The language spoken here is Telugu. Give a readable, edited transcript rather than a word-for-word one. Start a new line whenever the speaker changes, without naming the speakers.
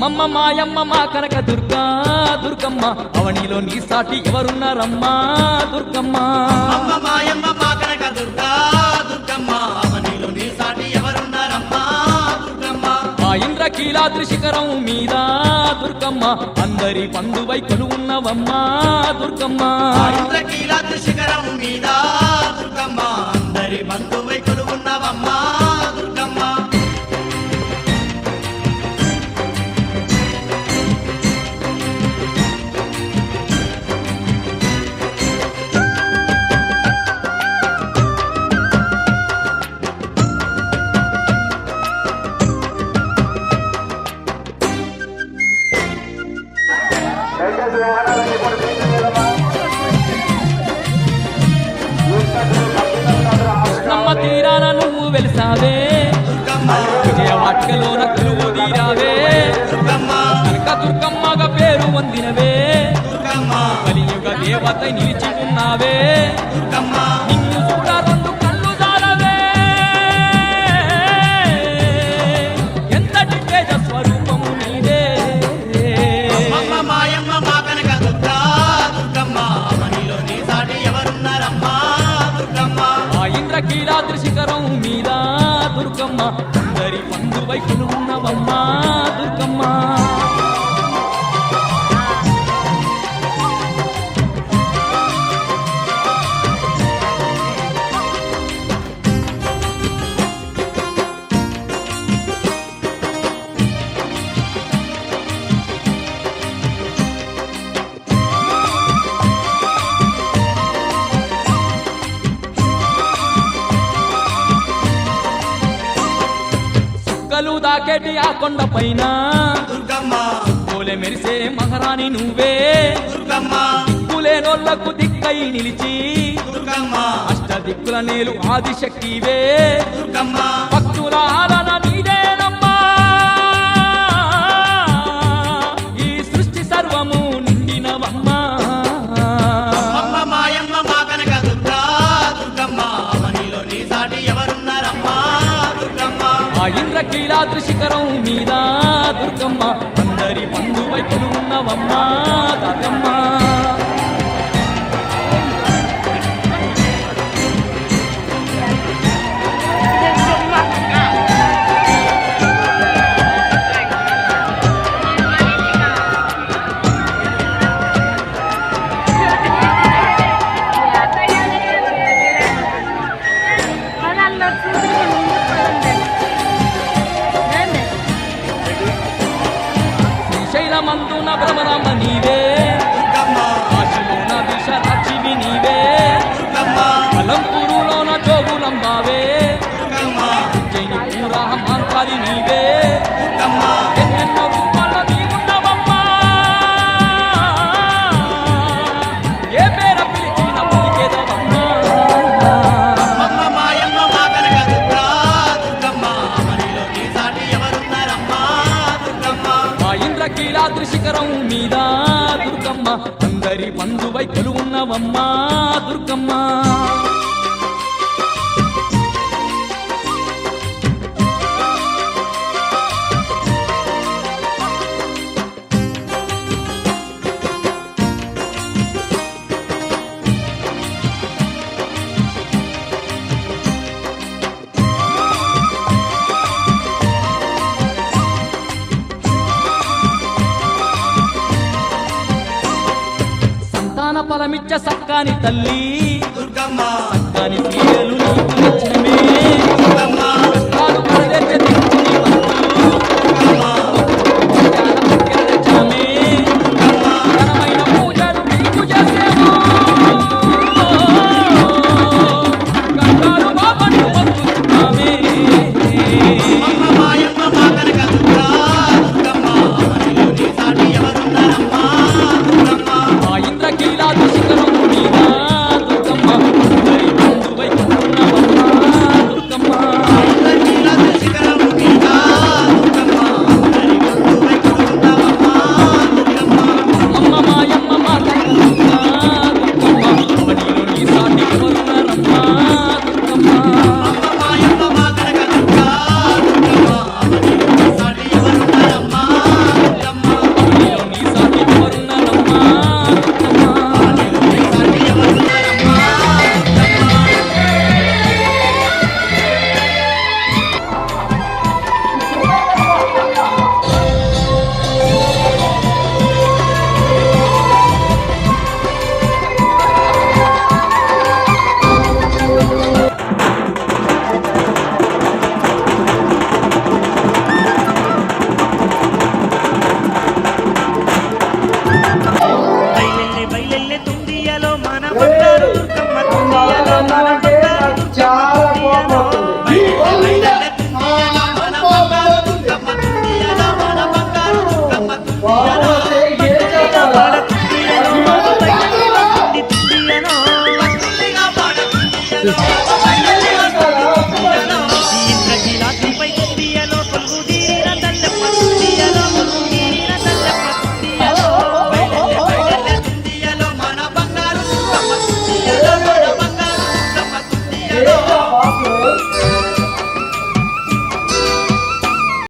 అమ్మమ్మ మాయమ్మ మా కనక దుర్గా దుర్గమ్మ అవనిలో నీ సాటి ఎవరున్నారమ్మా దుర్గమ్మ
అమ్మ మాయమ్మ మా కనక దుర్గా దుర్గమ్మ అవనిలో నీ సాటి ఎవరున్నారమ్మా దుర్గమ్మ
ఆ ఇంద్రకీలాద్రి శిఖరం మీద దుర్గమ్మ అందరి బంధువై కొలువున్నవమ్మా దుర్గమ్మ
ఆ ఇంద్రకీలాద్రి శిఖరం మీద దుర్గమ్మ అందరి బంధువై కొలువున్నవమ్మా దుర్గమ్మ
కృష్ణమ్మ తీరాన నువ్వు వెలిసావే
దుర్గమ్మ
విజయవాటికలోన కొలువు తీరావే
దుర్గమ్మ
కనక దుర్గమ్మగా పేరు పొందినవే
దుర్గమ్మ
కలియుగ దేవత నిలిచి ఉన్నావే
దుర్గమ్మ
నిన్ను చూడ రెండు కళ్ళు జాలవే ఎంతటి తేజ స్వరూపము నీదే
అమ్మ మాయమ్మ మా కనక దుర్గా దుర్గమ్మ అవనిలో నీ సాటి ఎవరున్నారమ్మా దుర్గమ్మ
ఆ ఇంద్రకీలాద్రి శిఖరం మీద దుర్గమ్మ అందరి బంధువై కొలువున్నవమ్మా దుర్గమ్మ చుక్కలు దాకేటి ఆ కొండ పైన
దుర్గమ్మ
పోలే మెరిసే మహారాణి నువ్వే
దుర్గమ్మ
దిక్కులేనోళ్లకు దిక్కై నిలిచి
దుర్గమ్మ
అష్ట దిక్కుల నేలు ఆదిశక్తివే
దుర్గమ్మ
భక్తుల ఆలన నీదేనమ్మా ఈ సృష్టి సర్వము నిండినవమ్మా
అమ్మ మాయమ్మ మా కనక దుర్గా దుర్గమ్మ అవనిలో నీ సాటి ఎవరున్నారమ్మా దుర్గమ్మ
ఆ ఇంద్రకీలాద్రి శిఖరం మీద దుర్గమ్మ అందరి బంధువై కొలువున్నవమ్మా దుర్గమ్మ శ్రీశైలమందున భ్రమరమ్మ నీవే
దుర్గమ్మ
కాశీలోన విషరాక్షివి నీవే
దుర్గమ్మ
అలంపూరులోన జోగులంబావే
దుర్గమ్మ
ఉజ్జయిని పూరా మాంకారి నీవే
దుర్గమ్మ
ఎన్నెన్నో రూపాల్లో నీవున్నవమ్మా ఏ పేర పిలిచిన పలికేదవమ్మా
అమ్మ మాయమ్మ మా కనక దుర్గా దుర్గమ్మ అవనిలో నీ సాటి ఎవరున్నారమ్మా దుర్గమ్మ
ఆ ఇంద్రకీలాద్రి శిఖరం మీద దుర్గమ్మ అందరి బంధువై కొలువున్నవమ్మా దుర్గమ్మ సంతాన ఫలమిచ్చ సక్కాని తల్లి
దుర్గమ్మ
సక్కాని క్రియలు నీకు నచ్చినమే
దుర్గమ్మ
కష్టాలు కడదెచ్చ దిక్కుని వంతు
దుర్గమ్మ
జ్ఞాన దగ్గర తెచ్చామే ఘనమైన పూజలు నీకు చేసేమో కష్టాలు బాపట్టు పంపుతున్నామే
అమ్మ మాయమ్మ మా కనక దుర్గా దుర్గమ్మ అవనిలో నీ సాటి ఎవరున్నారమ్మా దుర్గమ్మ
ఆ ఇంద్రకీలాద్రి శిఖరం మీద దుర్గమ్మ అందరి బంధువై
దుర్గలో